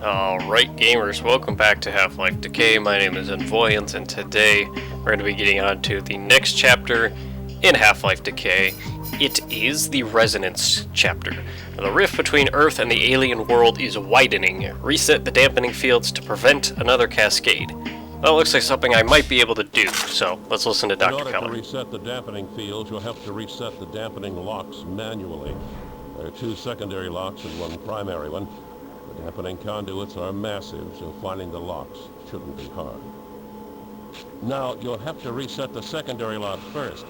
Alright gamers, welcome back to Half-Life Decay. My name is Envoyant, and today we're going to be getting on to the next chapter in Half-Life Decay. It is the Resonance chapter. The rift between Earth and the alien world is widening. Reset the dampening fields to prevent another cascade. Well, it looks like something I might be able to do, so let's listen to Dr. Keller. In order to reset the dampening fields, you'll have to reset the dampening locks manually. There are two secondary locks and one primary one. The dampening conduits are massive, so finding the locks shouldn't be hard. Now, you'll have to reset the secondary lock first.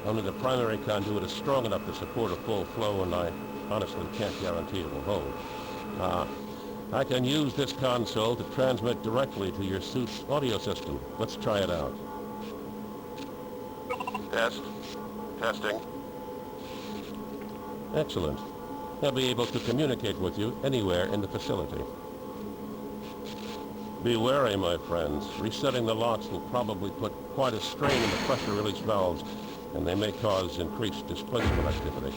Only the primary conduit is strong enough to support a full flow, and I honestly can't guarantee it will hold. I can use this console to transmit directly to your suit's audio system. Let's try it out. Test. Testing. Excellent. They'll be able to communicate with you anywhere in the facility. Be wary, my friends. Resetting the locks will probably put quite a strain in the pressure release valves, and they may cause increased displacement activity.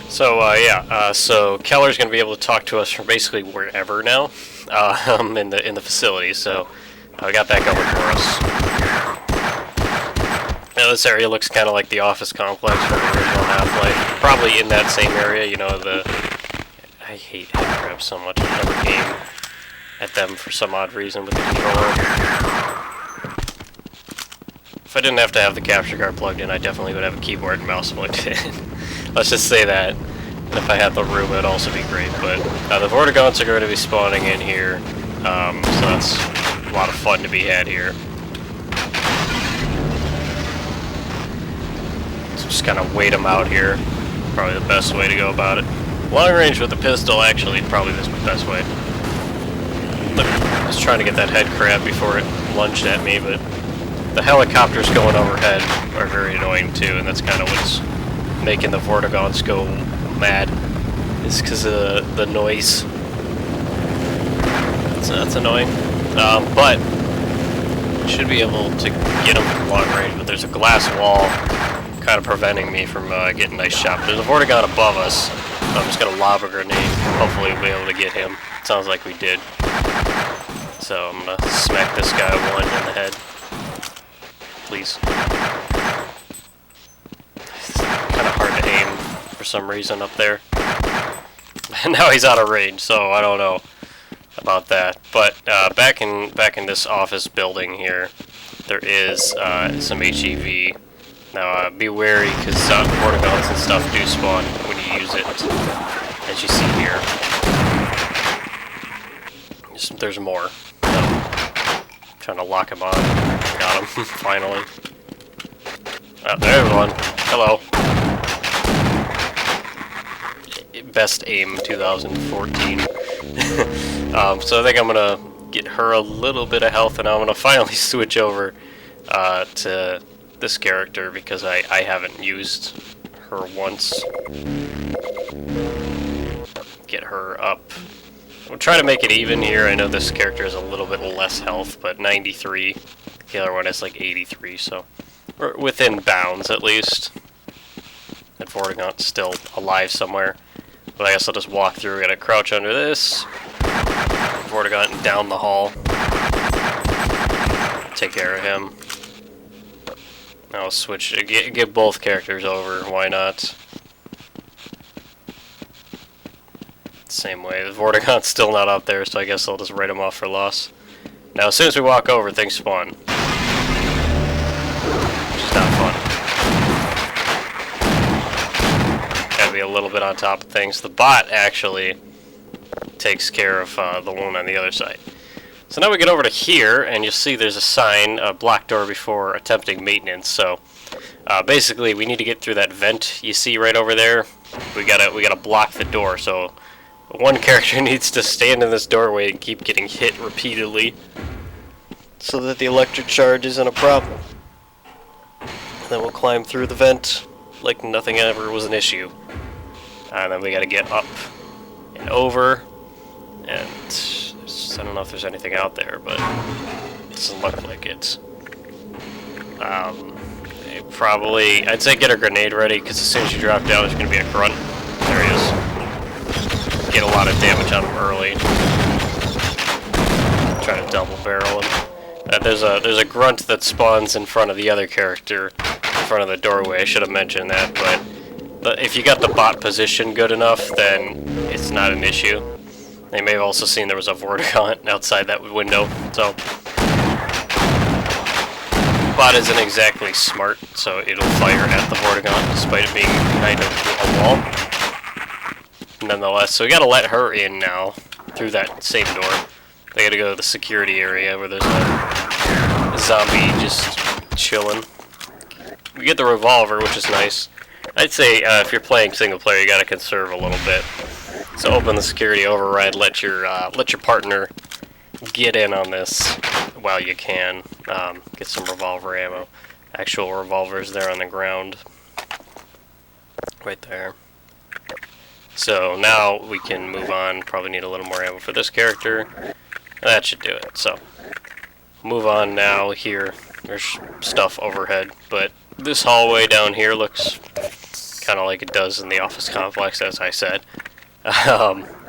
So Keller's going to be able to talk to us from basically wherever now, in the facility. So we got that going for us. Now this area looks kind of like the office complex from the original Half-Life. Probably in that same area, you know, I hate head crabs so much. I never aim at them for some odd reason with the controller. If I didn't have to have the capture card plugged in, I definitely would have a keyboard and mouse plugged in. Let's just say that. And if I had the room, it would also be great. But the Vortigaunts are going to be spawning in here, so that's a lot of fun to be had here. Just kind of wait them out here. Probably the best way to go about it. Long range with the pistol, actually, probably the best way. Look, I was trying to get that head crab before it lunged at me, but the helicopters going overhead are very annoying too, and that's kind of what's making the Vortigaunts go mad. It's because of the noise. So that's annoying. But should be able to get them from long range, but there's a glass wall kind of preventing me from getting a nice shot. There's a Vortigaunt above us, so I'm just going to lob a grenade. Hopefully we'll be able to get him. Sounds like we did. So I'm going to smack this guy one in the head. Please. It's kind of hard to aim for some reason up there. And now he's out of range, so I don't know about that. But back in this office building here, there is some HEV. Now, be wary, because Vortigaunts and stuff do spawn when you use it, as you see here. There's more. So, trying to lock him on. Got him, finally. Oh, there's one. Hello. Best aim 2014. So I think I'm going to get her a little bit of health, and I'm going to finally switch over to this character because I haven't used her once. Get her up. I'm trying to make it even here. I know this character has a little bit less health, but 93. The other one has like 83, so we're within bounds at least. That Vortigaunt's still alive somewhere. But I guess I'll just walk through. We're gonna crouch under this. Vortigaunt down the hall. Take care of him. I'll switch, get both characters over, why not? Same way, the Vortigaunt's still not up there, so I guess I'll just write him off for loss. Now, as soon as we walk over, things spawn. Which is not fun. Gotta be a little bit on top of things. The bot actually takes care of the one on the other side. So now we get over to here, and you'll see there's a sign, a block door before attempting maintenance. So basically, we need to get through that vent you see right over there. We gotta block the door. So one character needs to stand in this doorway and keep getting hit repeatedly, so that the electric charge isn't a problem. Then we'll climb through the vent like nothing ever was an issue. And then we gotta get up and over, and I don't know if there's anything out there, but it doesn't look like it. Probably, I'd say get a grenade ready, because as soon as you drop down, there's going to be a grunt. There he is. get a lot of damage on them early. Try to double barrel him. There's a grunt that spawns in front of the other character, in front of the doorway. I should have mentioned that, but if you got the bot position good enough, then it's not an issue. They may have also seen there was a Vortigaunt outside that window, so bot isn't exactly smart, so it'll fire at the Vortigaunt despite it being behind a wall. Nonetheless, so we gotta let her in now through that same door. They gotta go to the security area where there's a zombie just chilling. We get the revolver, which is nice. I'd say if you're playing single player, you gotta conserve a little bit. So open the security override, let your partner get in on this while you can. Get some revolver ammo. Actual revolvers there on the ground, right there. So now we can move on. Probably need a little more ammo for this character. That should do it. So move on now here. There's stuff overhead, but this hallway down here looks kind of like it does in the office complex, as I said.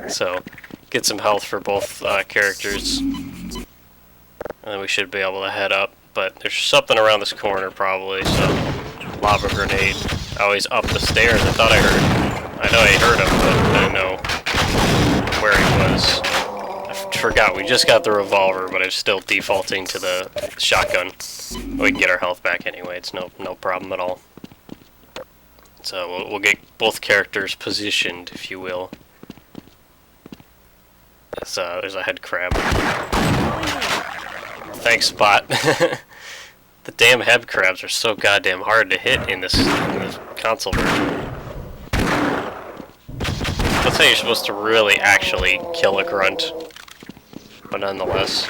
So get some health for both characters, and then we should be able to head up. But there's something around this corner probably, so lava grenade. Always up the stairs. I thought I know I heard him, but I didn't know where he was. I forgot we just got the revolver, but I'm still defaulting to the shotgun. We can get our health back anyway. It's no problem at all. So we'll get both characters positioned, if you will. There's a head crab. Thanks, bot. The damn head crabs are so goddamn hard to hit in this console version. That's how you're supposed to really actually kill a grunt. But nonetheless,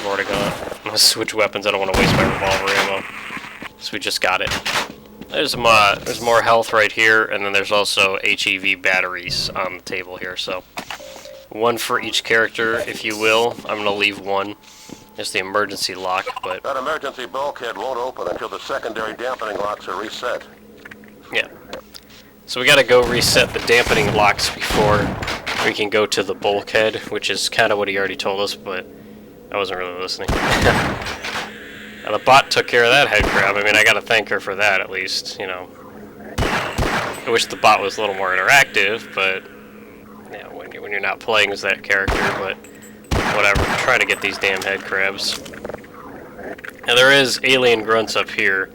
Vortigaunt. I'm gonna switch weapons. I don't want to waste my revolver ammo. So we just got it. There's more health right here, and then there's also HEV batteries on the table here. So one for each character, if you will. I'm gonna leave one. It's the emergency lock, but that emergency bulkhead won't open until the secondary dampening locks are reset. Yeah. So we gotta go reset the dampening locks before we can go to the bulkhead, which is kind of what he already told us, but I wasn't really listening. Now the bot took care of that head crab. I mean, I gotta thank her for that at least, you know. I wish the bot was a little more interactive, but you know, when you're not playing as that character, but whatever. Try to get these damn head crabs. Now there is alien grunts up here,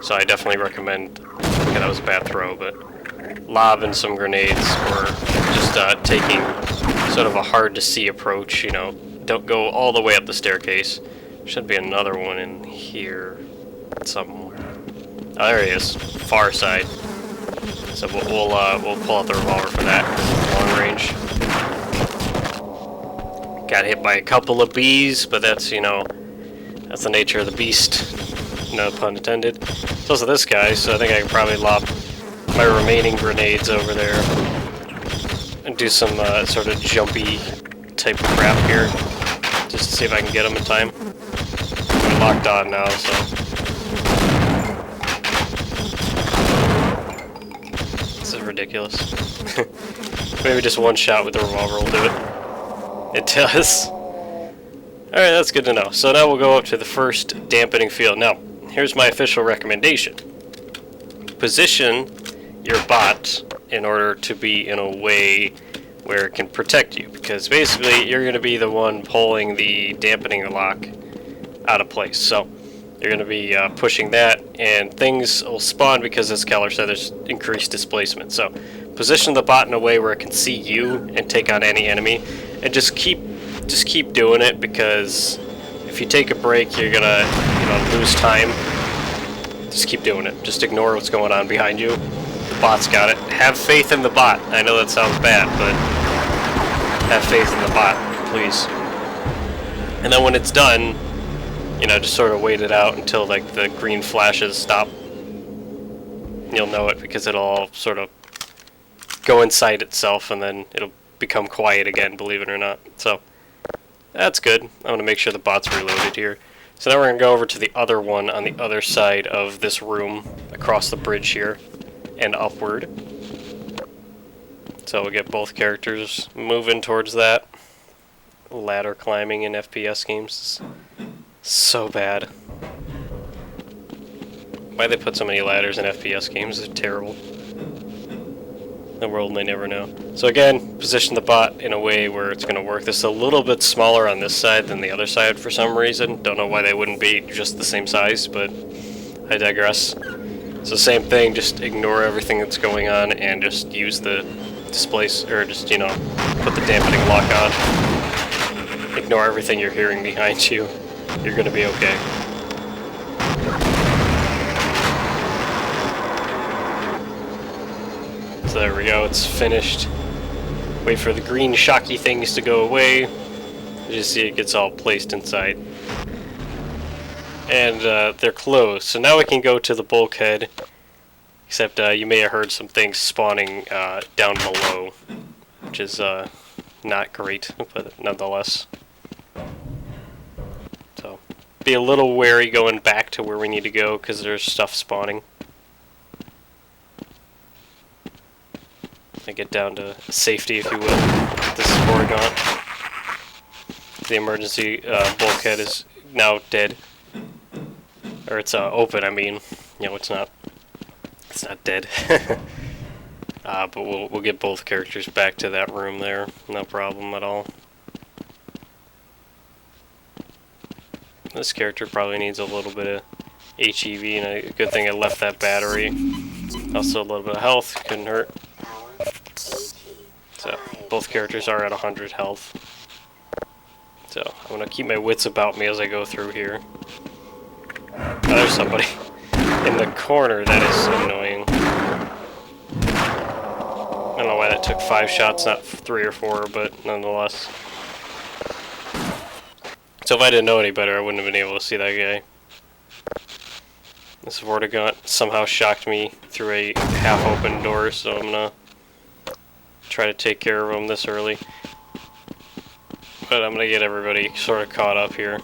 so I definitely recommend. Okay, that was a bad throw, but lobbing some grenades or just taking sort of a hard to see approach. You know, don't go all the way up the staircase. Should be another one in here. Something. Oh, there he is. Far side. So we'll pull out the revolver for that. Long range. Got hit by a couple of bees, but that's, you know, that's the nature of the beast. No pun intended. It's also this guy, so I think I can probably lob my remaining grenades over there and do some sort of jumpy type of crap here, just to see if I can get them in time. We're locked on now, so this is ridiculous. Maybe just one shot with the revolver will do it. It does. Alright, that's good to know. So now we'll go up to the first dampening field. Now, here's my official recommendation. Position your bot in order to be in a way where it can protect you, because basically you're going to be the one pulling the dampening lock out of place. So you're going to be pushing that, and things will spawn because, as Keller said, there's increased displacement. So position the bot in a way where it can see you and take on any enemy, and just keep doing it, because if you take a break, you're gonna, you know, lose time. Just keep doing it. Just ignore what's going on behind you. The bot's got it. Have faith in the bot. I know that sounds bad, but have faith in the bot, please. And then when it's done, you know, just sort of wait it out until like the green flashes stop. You'll know it because it'll all sort of go inside itself, and then it'll become quiet again, believe it or not. So that's good. I'm going to make sure the bot's reloaded here. So now we're going to go over to the other one on the other side of this room, across the bridge here, and upward. So we'll get both characters moving towards that. Ladder climbing in FPS games is so bad. Why they put so many ladders in FPS games is terrible. The world may never know. So again, position the bot in a way where it's going to work. This is a little bit smaller on this side than the other side for some reason. Don't know why they wouldn't be just the same size, but I digress. So same thing, just ignore everything that's going on and just use the displace, or just, you know, put the dampening lock on. Ignore everything you're hearing behind you. You're going to be okay. So there we go, it's finished. Wait for the green shocky things to go away. You just see it gets all placed inside. And they're closed. So now we can go to the bulkhead. Except you may have heard some things spawning down below, which is not great, but nonetheless. So be a little wary going back to where we need to go because there's stuff spawning. I get down to safety, if you will. This is Oregon. The emergency bulkhead is now dead, or it's open. I mean, you know, it's not dead. But we'll get both characters back to that room there. No problem at all. This character probably needs a little bit of HEV, and a good thing I left that battery. Also a little bit of health, couldn't hurt. So, both characters are at 100 health. So, I'm going to keep my wits about me as I go through here. Oh, there's somebody in the corner. That is annoying. I don't know why that took 5 shots, not 3 or 4, but nonetheless. So if I didn't know any better, I wouldn't have been able to see that guy. This Vortigaunt somehow shocked me through a half-open door, so I'm going to try to take care of him this early. But I'm going to get everybody sort of caught up here.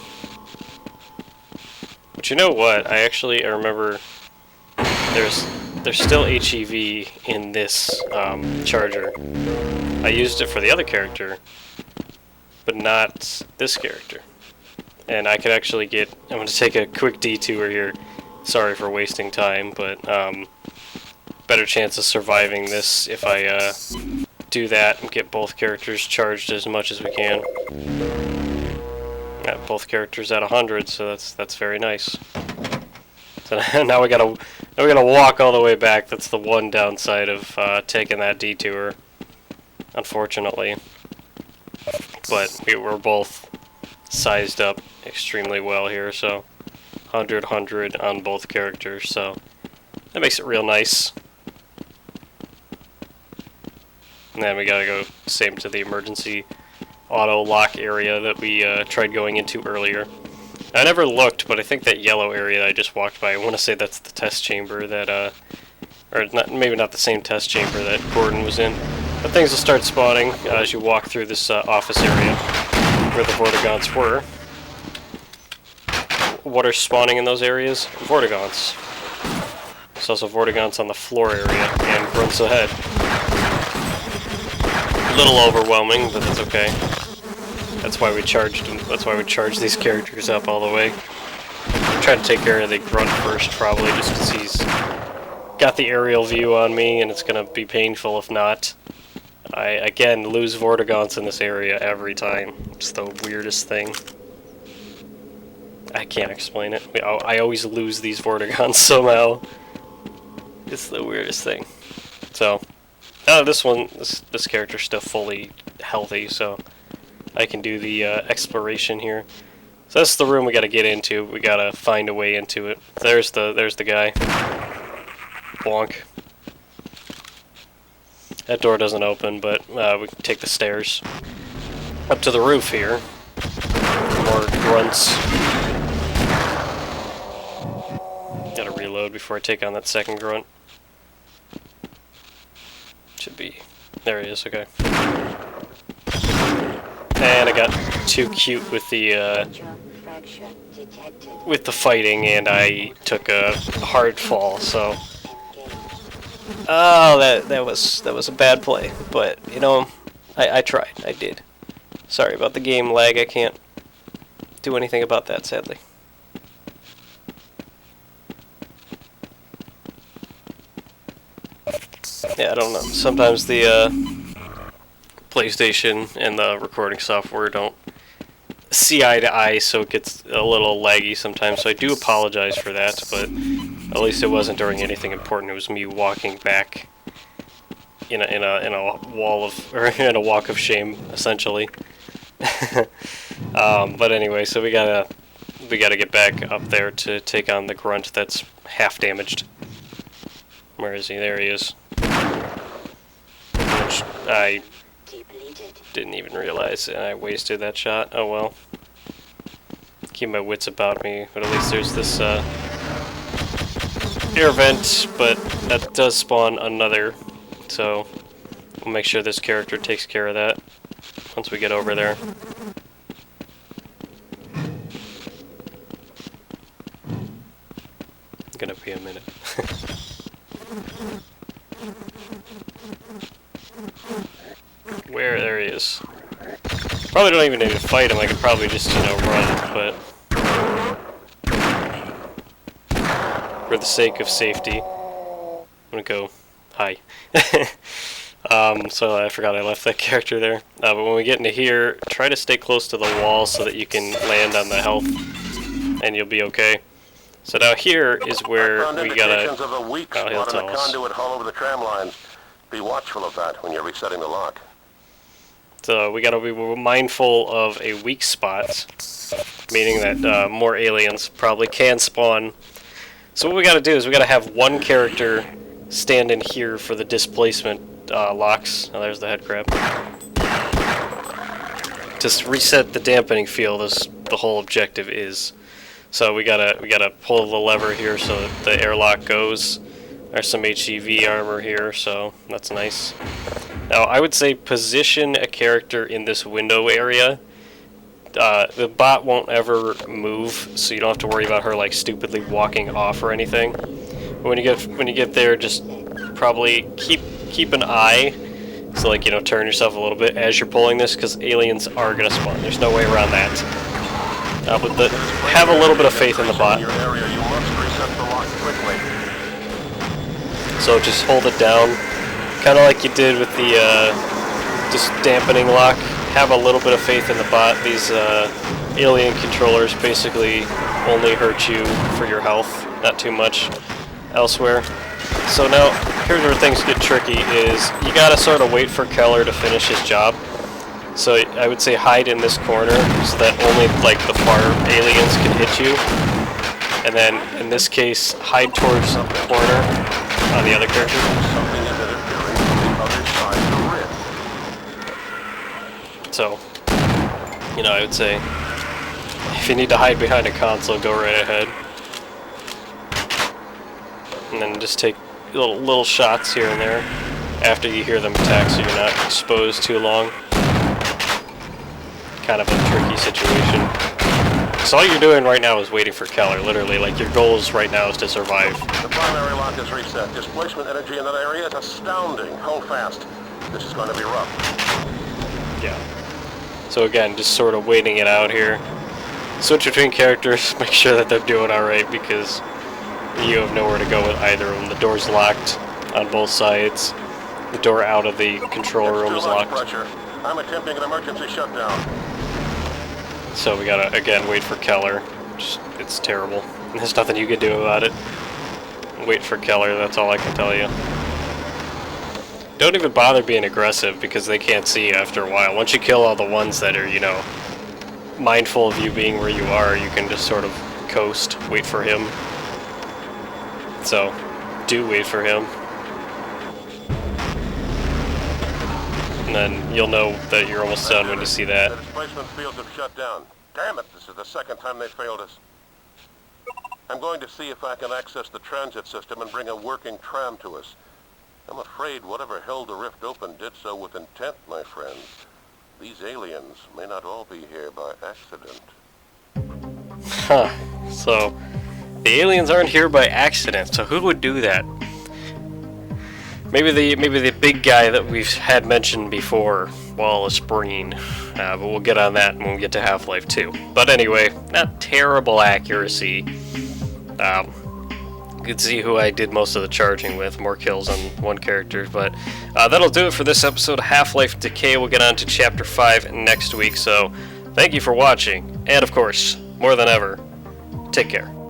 But you know what? I remember there's still HEV in this charger. I used it for the other character, but not this character. And I could actually get... I'm going to take a quick detour here. Sorry for wasting time, but better chance of surviving this if I do that and get both characters charged as much as we can. Got both characters at 100, so that's very nice. So now we gotta walk all the way back. That's the one downside of taking that detour, unfortunately. But we're both sized up extremely well here, so 100 on both characters, so that makes it real nice. And then we gotta go same to the emergency auto lock area that we tried going into earlier. I never looked, but I think that yellow area that I just walked by, I want to say that's the test chamber that, or not, maybe not the same test chamber that Gordon was in. But things will start spawning as you walk through this office area where the Vortigaunts were. What are spawning in those areas? Vortigaunts. There's also Vortigaunts on the floor area and grunts ahead. A little overwhelming, but that's okay. That's why we charged them. That's why we charged these characters up all the way. I'm trying to take care of the grunt first, probably, just because he's got the aerial view on me, and it's going to be painful if not. I, again, lose Vortigaunts in this area every time. It's the weirdest thing. I can't explain it. I always lose these Vortigaunts somehow. It's the weirdest thing. So, this character's still fully healthy, so I can do the exploration here. So that's the room we gotta get into. We gotta find a way into it. There's the guy. Bonk. That door doesn't open, but we can take the stairs up to the roof here. More grunts. Gotta reload before I take on that second grunt. Should be. There he is, okay. And I got too cute with the fighting, and I took a hard fall, so Oh, that was a bad play, but you know, I tried. I did. Sorry about the game lag. I can't do anything about that, sadly. Yeah, I don't know. Sometimes the PlayStation and the recording software don't see eye to eye, so it gets a little laggy sometimes. So I do apologize for that, but at least it wasn't during anything important. It was me walking back in a wall of, or in a walk of shame, essentially. But anyway, so we gotta get back up there to take on the grunt that's half damaged. Where is he? There he is. Which I didn't even realize, and I wasted that shot. Oh well. Keep my wits about me, but at least there's this air vent, but that does spawn another, so we'll make sure this character takes care of that once we get over there. Gonna be a minute. Where? There he is. Probably don't even need to fight him. I could probably just, you know, run, but for the sake of safety, I'm gonna go. Hi. So I forgot I left that character there. But when we get into here, try to stay close to the wall so that you can land on the health, and you'll be okay. So now here is where we gotta. Of a weak spot in the conduit hull over the tram lines. Be watchful of that when you're resetting the lock. So we gotta be mindful of a weak spot, meaning that more aliens probably can spawn. So what we gotta do is we gotta have one character stand in here for the displacement locks. Oh, there's the head crab. To reset the dampening field is the whole objective is. So we gotta pull the lever here so that the airlock goes. There's some HEV armor here, so that's nice. Now I would say position a character in this window area. The bot won't ever move, so you don't have to worry about her like stupidly walking off or anything. But when you get there, just probably keep an eye. So like, you know, turn yourself a little bit as you're pulling this, because aliens are gonna spawn. There's no way around that. But have a little bit of faith in the bot. So just hold it down, kind of like you did with the just dampening lock. Have a little bit of faith in the bot. These alien controllers basically only hurt you for your health, not too much elsewhere. So now, here's where things get tricky, is you gotta sort of wait for Keller to finish his job. So I would say hide in this corner so that only like the far aliens can hit you. And then in this case, hide towards the corner on the other character. So, you know, I would say if you need to hide behind a console, go right ahead. And then just take little shots here and there after you hear them attack, so you're not exposed too long. Kind of a tricky situation. So all you're doing right now is waiting for Keller, literally. Like, your goals right now is to survive. The primary lock is reset. Displacement energy in that area is astounding. Hold fast. This is going to be rough. Yeah. So again, just sort of waiting it out here. Switch between characters, make sure that they're doing alright, because you have nowhere to go with either of them. The door's locked on both sides. The door out of the control room is locked. Pressure. I'm attempting an emergency shutdown. So we gotta, again, wait for Keller. It's terrible. There's nothing you can do about it. Wait for Keller, that's all I can tell you. Don't even bother being aggressive, because they can't see you after a while. Once you kill all the ones that are, you know, mindful of you being where you are, you can just sort of coast, wait for him. So, do wait for him. And then you'll know that you're almost done when you see that. The displacement fields have shut down. Damn it, this is the second time they failed us. I'm going to see if I can access the transit system and bring a working tram to us. I'm afraid whatever held the rift open did so with intent, my friends. These aliens may not all be here by accident. Huh. So, the aliens aren't here by accident, so who would do that? Maybe the big guy that we've had mentioned before, Wallace Breen, but we'll get on that when we get to Half-Life 2. But anyway, not terrible accuracy. You can see who I did most of the charging with, more kills on one character, but that'll do it for this episode of Half-Life Decay. We'll get on to Chapter 5 next week, so thank you for watching, and of course, more than ever, take care.